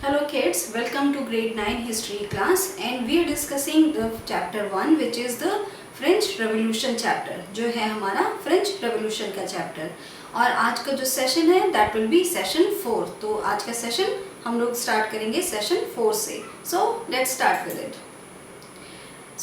Hello kids, welcome to grade 9 history class and we are discussing the chapter 1 which is the French Revolution chapter जो है हमारा French Revolution का chapter। और आज का जो सेशन है that will be session 4। तो आज का सेशन हम लोग स्टार्ट करेंगे सेशन 4 से। So let's start with it।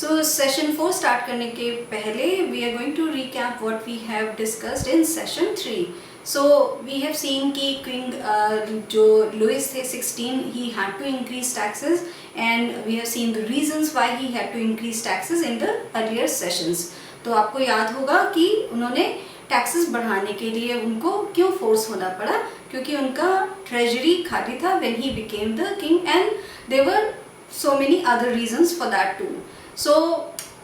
So session 4 start करने के पहले we are going to recap what we have discussed in session 3। So we have seen कि किंग जो लुइस थे 16 he had to increase taxes and we have seen the reasons why he had to increase taxes in the earlier sessions। तो आपको याद होगा कि उन्होंने taxes बढ़ाने के लिए उनको क्यों फोर्स होना पड़ा, क्योंकि उनका ट्रेजरी खाली था when he became the king and there were so many other reasons for that too। So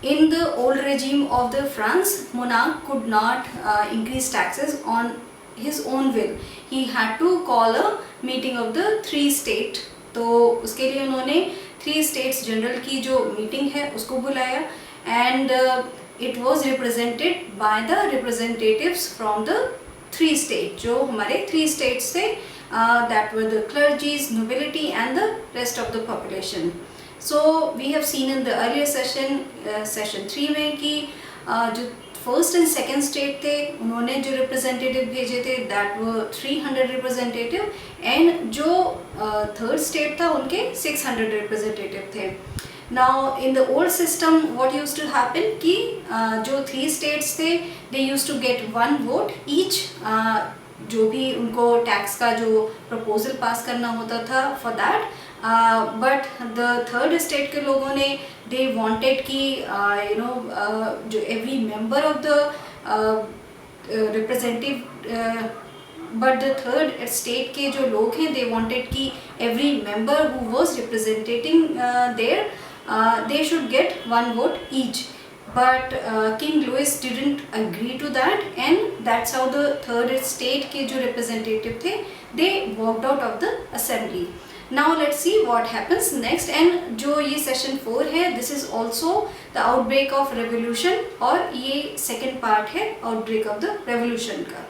in the old regime of the France, monarch could not increase taxes on his own will। he had to call a meeting of the 3 state। तो उसके लिए उन्होंने 3 states general की जो meeting है उसको बुलाया and it was represented by the representatives from the 3 states। जो हमारे 3 states थे that were the clergies, nobility and the rest of the population। So we have seen in the earlier session session 3 में कि जो first and second state थे उन्होंने जो representative भेजे थे दैट वर 300 रिप्रेजेंटेटिव एंड जो थर्ड स्टेट था उनके 600 रिप्रेजेंटेटिव थे। Now in the old system what used to happen कि जो 3 स्टेट्स थे they used to get 1 vote each. जो भी उनको टैक्स का जो प्रपोजल पास करना होता था for that, but the third state के लोगों ने दे वांटेड कि जो every member of the representative but the third state के जो लोग हैं दे वांटेड कि every member who was representing their they should get 1 vote each। But King Louis didn't agree to that and that's how the third state के जो representative थे they walked out of the assembly। Now let's see what happens next। and जो ये session 4 है this is also the outbreak of revolution और ये second part है outbreak of the revolution का।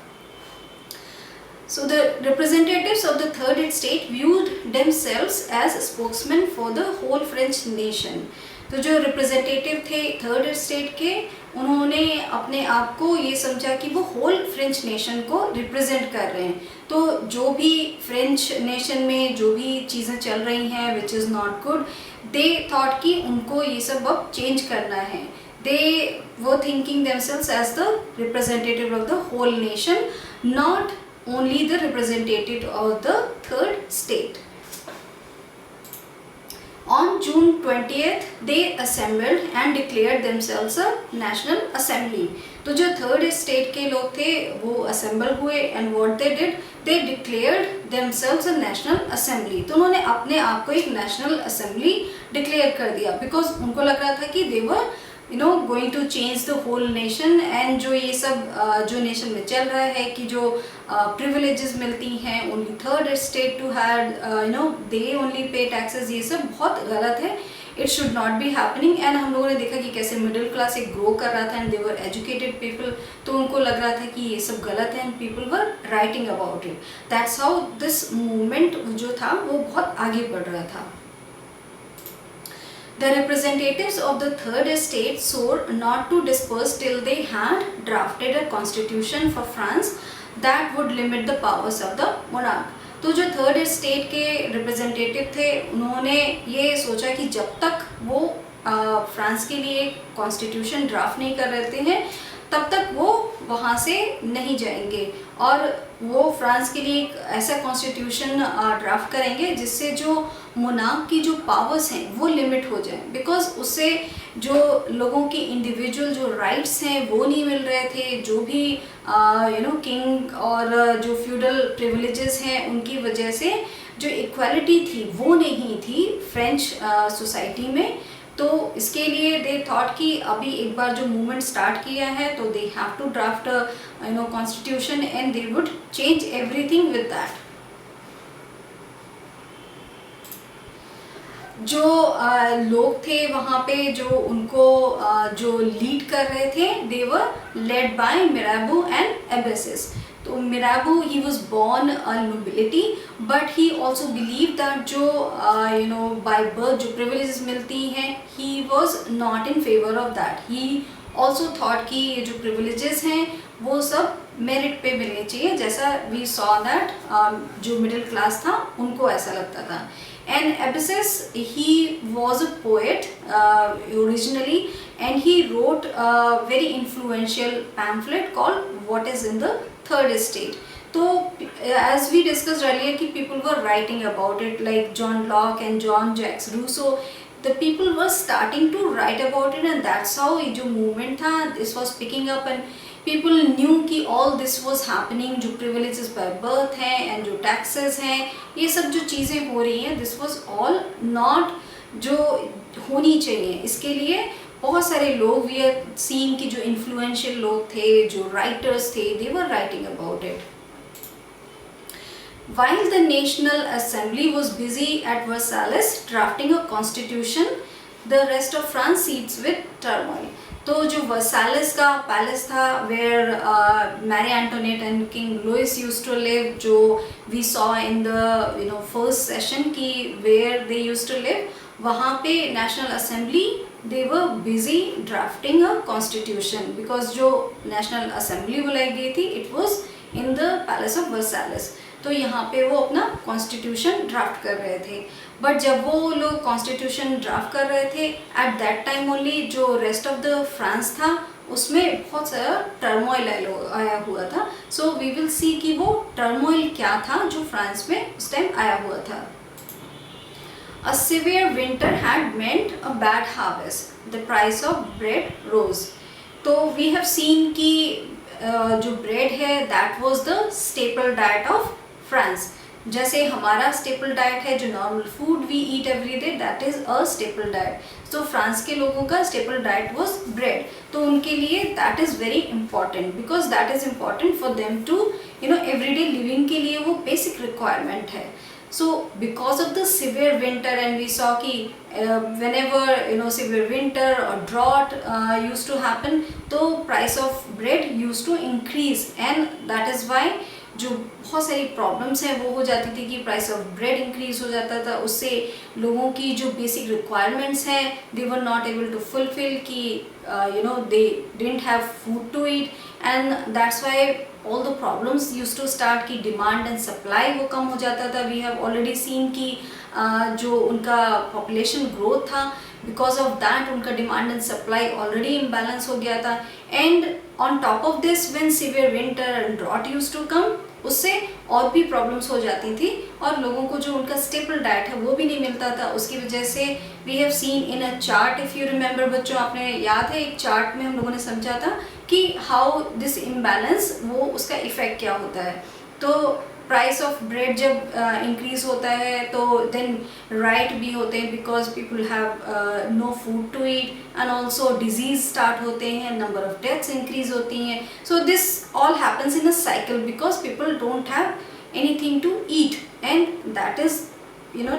So the representatives of the third state viewed themselves as spokesmen for the whole French nation। तो जो representative थे third state के उन्होंने अपने आप को ये समझा कि वो होल फ्रेंच नेशन को रिप्रेजेंट कर रहे हैं। तो जो भी फ्रेंच नेशन में जो भी चीज़ें चल रही हैं which is not good, they thought कि उनको ये सब अब चेंज करना है। They were thinking themselves as the representative of the whole nation, not only the representative of the third state। On June 20th they assembled and declared themselves a national assembly। तो जो third state के लोग थे वो assemble हुए and what they did they declared themselves a national assembly। तो उन्होंने अपने आप को एक नेशनल असेंबली डिक्लेयर कर दिया बिकॉज उनको लग रहा था कि they were going to change the whole nation and जो ये सब जो नेशन में चल रहा है कि जो privileges मिलती हैं only third state to have they only pay taxes, ये सब बहुत गलत है। it should not be happening। and हम लोगों ने देखा कि कैसे मिडिल क्लास एक ग्रो कर रहा था and they were educated people। तो उनको लग रहा था कि ये सब गलत है and people were writing about it। that's how this movement जो था वो बहुत आगे बढ़ रहा था। The representatives of the third state swore not to disperse till they had drafted a constitution for France that would limit the powers of the monarch। तो जो थर्ड स्टेट के रिप्रेजेंटेटिव थे उन्होंने ये सोचा कि जब तक वो फ्रांस के लिए कॉन्स्टिट्यूशन ड्राफ्ट नहीं कर रहे हैं तब तक वो वहाँ से नहीं जाएंगे और वो फ्रांस के लिए एक ऐसा कॉन्स्टिट्यूशन ड्राफ्ट करेंगे जिससे जो मोनार्क की जो पावर्स हैं वो लिमिट हो जाए बिकॉज उससे जो लोगों की इंडिविजुअल जो राइट्स हैं वो नहीं मिल रहे थे। जो भी किंग और जो फ्यूडल प्रिविलेजेस हैं उनकी वजह से जो इक्वालिटी थी वो नहीं थी फ्रेंच सोसाइटी में। तो इसके लिए दे थॉट कि अभी एक बार जो मूवमेंट स्टार्ट किया है तो they have to draft constitution and they would change everything with that. जो लोग थे वहाँ पे जो उनको जो लीड कर रहे थे they were led by Mirabeau and Abbe Sieyes. तो Mirabeau he was born a nobility, but he also believe that जो बाय बर्थ जो प्रिविलेजेस मिलती हैं, he was not in favour of that. He also thought कि ये जो privileges हैं वो सब मेरिट पे मिलने चाहिए, जैसा वी सॉ दैट जो मिडिल क्लास था उनको ऐसा लगता था. And Abysses, he was a poet originally, and he wrote a very influential pamphlet called What is in the Third Estate. So as we discussed earlier कि people were writing about it, like John Locke and John Jacques Rousseau. The people were starting to write about it, and that's how ये जो movement था, this was picking up, and people knew कि all this was happening. जो privileges by birth हैं and जो taxes हैं, ये सब जो चीज़ें हो रही हैं, this was all not जो होनी चाहिए. इसके लिए बहुत सारे लोग, we are seeing कि जो influential लोग थे, जो writers थे, they were writing about it. While the National Assembly was busy at Versailles drafting a constitution, the rest of France seats with turmoil. तो जो वर्साइलेस का पैलेस था, where Marie Antoinette and king Louis used to live, जो we saw in the first session की where they used to live, वहाँ पे national assembly they were busy drafting a constitution, because जो national assembly बुलाई गई थी it was in the palace of Versailles. तो यहाँ पे वो अपना कॉन्स्टिट्यूशन ड्राफ्ट कर रहे थे. बट जब वो लोग कॉन्स्टिट्यूशन ड्राफ्ट कर रहे थे, एट दैट टाइम ओनली जो रेस्ट ऑफ द फ्रांस था उसमें बहुत सारा टर्मोइल आया हुआ था. सो वी विल सी कि वो टर्मोइल क्या था जो फ्रांस में उस टाइम आया हुआ था. A severe winter had meant a bad harvest. The price of bread rose. तो we have seen कि जो bread है that was the staple diet of France. जैसे हमारा स्टेपल डाइट है, जो normal food we eat every day, that is a staple diet. तो France के लोगों का स्टेपल डाइट वाज ब्रेड. तो उनके लिए that is very important, because that is important for them to everyday living के लिए वो बेसिक रिक्वायरमेंट है. So because of the severe winter, and we saw कि whenever severe winter or drought used to happen, तो price of bread used to increase, and that is why जो बहुत सारी problems हैं वो हो जाती थी कि प्राइस ऑफ ब्रेड इंक्रीज हो जाता था. उससे लोगों की जो बेसिक रिक्वायरमेंट्स हैं they were not able to fulfil, कि they didn't have food to eat, and that's why all the problems used to start कि डिमांड एंड सप्लाई वो कम हो जाता था. वी हैव ऑलरेडी सीन कि जो उनका पॉपुलेशन ग्रोथ था, बिकॉज ऑफ दैट उनका demand and supply already imbalance हो गया था. And on top of this when severe winter and drought used to come, उससे और भी प्रॉब्लम्स हो जाती थी, और लोगों को जो उनका स्टेपल डाइट है वो भी नहीं मिलता था. उसकी वजह से we have seen in a chart, if you remember बच्चों, आपने याद है एक चार्ट में हम लोगों ने समझा था कि हाउ दिस इम्बैलेंस, वो उसका इफ़ेक्ट क्या होता है. तो प्राइस ऑफ ब्रेड जब इंक्रीज होता है तो देन राइट भी होते हैं, because people have no food to eat, and also disease start होते हैं, नंबर ऑफ डेथ्स इंक्रीज होती हैं. So this all happens in a cycle because people don't have anything to eat, and that is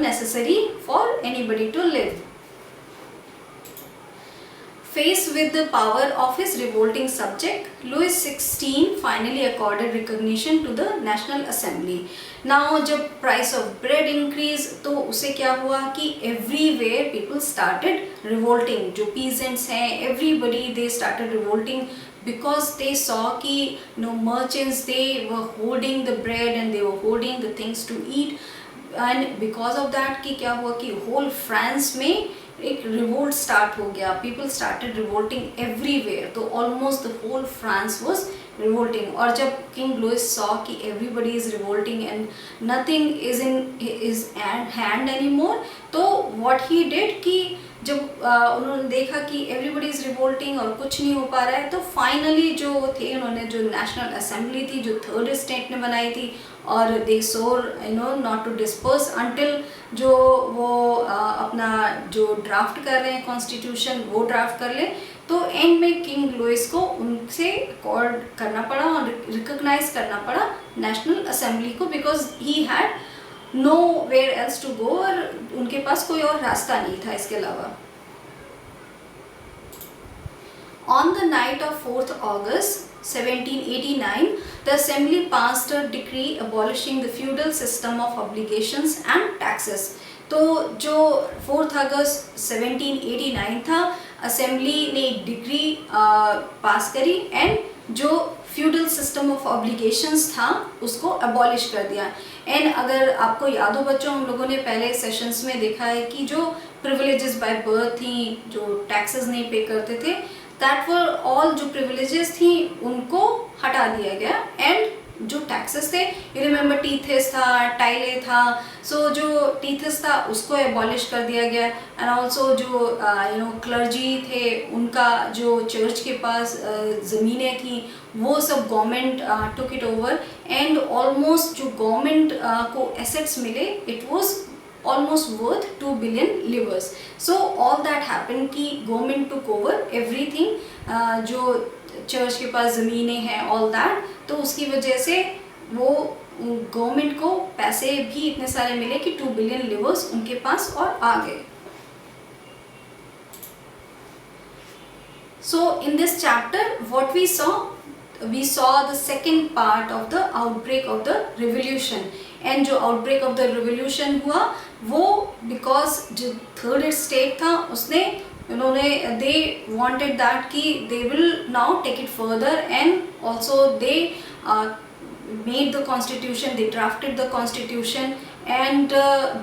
necessary for anybody to live. Faced with the power of his revolting subject, Louis XVI finally accorded recognition to the National Assembly. Now जब price of bread increase, तो उसे क्या हुआ कि everywhere people started revolting. जो peasants हैं, everybody they started revolting because they saw कि merchants they were hoarding the bread and they were hoarding the things to eat, and because of that कि क्या हुआ कि whole France में एक revolt start हो गया. People started revolting everywhere. तो almost the whole France was revolting. और जब किंग लुइस सॉ कि everybody is revolting and nothing is in his hand any more, तो व्हाट ही डिड कि जब उन्होंने देखा कि एवरीबडी इज रिवोल्टिंग और कुछ नहीं हो पा रहा है, तो फाइनली जो थे उन्होंने जो नेशनल असेंबली थी जो थर्ड स्टेट ने बनाई थी, और दे सोर नॉट टू डिस्पर्स अंटिल जो वो अपना जो ड्राफ्ट कर रहे हैं कॉन्स्टिट्यूशन वो ड्राफ्ट कर ले. तो एंड में किंग लुइस को उनसे अकॉर्ड करना पड़ा और रिकॉग्नाइज करना पड़ा नेशनल असेंबली को, because he had nowhere else to go, और उनके पास कोई और रास्ता नहीं था इसके अलावा. On the night of 4th August, 1789, the Assembly passed a decree abolishing the feudal system of obligations and taxes. तो जो 4 अगस्त 1789 था, असेंबली ने एक डिक्री पास करी एंड जो फ्यूडल सिस्टम ऑफ ऑब्लिगेशंस था उसको अबॉलिश कर दिया. एंड अगर आपको याद हो बच्चों, हम लोगों ने पहले सेशंस में देखा है कि जो प्रिविलेजेस बाय बर्थ थी, जो टैक्सेस नहीं पे करते थे, दैट वर ऑल, जो प्रिविलेजेस थी उनको हटा दिया गया. एंड जो टैक्सेस थे, यू रिमेंबर टीथेस था, टाइले था, सो जो टीथेस था उसको एबॉलिश कर दिया गया. एंड ऑल्सो जो क्लर्जी थे, उनका जो चर्च के पास ज़मीनें थी वो सब government took it over. And almost जो गवर्नमेंट को एसेट्स मिले, it was almost worth 2 billion livres. So all that happened कि government took over everything, जो चर्च के पास ज़मीनें हैं, all that. तो उसकी वजह से वो गवर्नमेंट को पैसे भी इतने सारे मिले कि 2 बिलियन लिवर्स उनके पास और आ गए. So in this chapter what we saw the second part of the outbreak of the revolution. And जो आउटब्रेक ऑफ द रिवोल्यूशन हुआ वो बिकॉज जो थर्ड स्टेट था उसने उन्होंने दे वांटेड दैट कि they will now take it further. And also they made the constitution, they drafted the constitution, and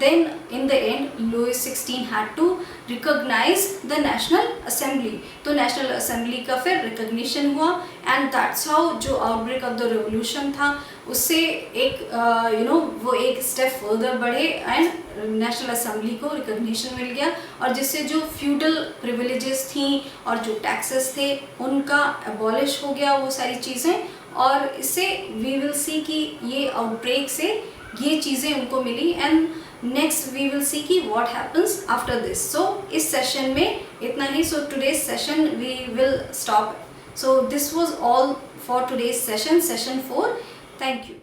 then in the end Louis XVI had to recognize the National Assembly. तो National Assembly का फिर recognition हुआ and that's how जो outbreak of the revolution था उससे एक वो एक step further बढ़े and National Assembly को recognition मिल गया. और जिससे जो feudal privileges थी और जो taxes थे उनका abolish हो गया वो सारी चीज़ें. और इससे वी विल सी कि ये आउटब्रेक से ये चीज़ें उनको मिली. And next we will see कि what happens after this. So इस सेशन में इतना ही. So today's session we will stop. So this was all for today's session 4. Thank you.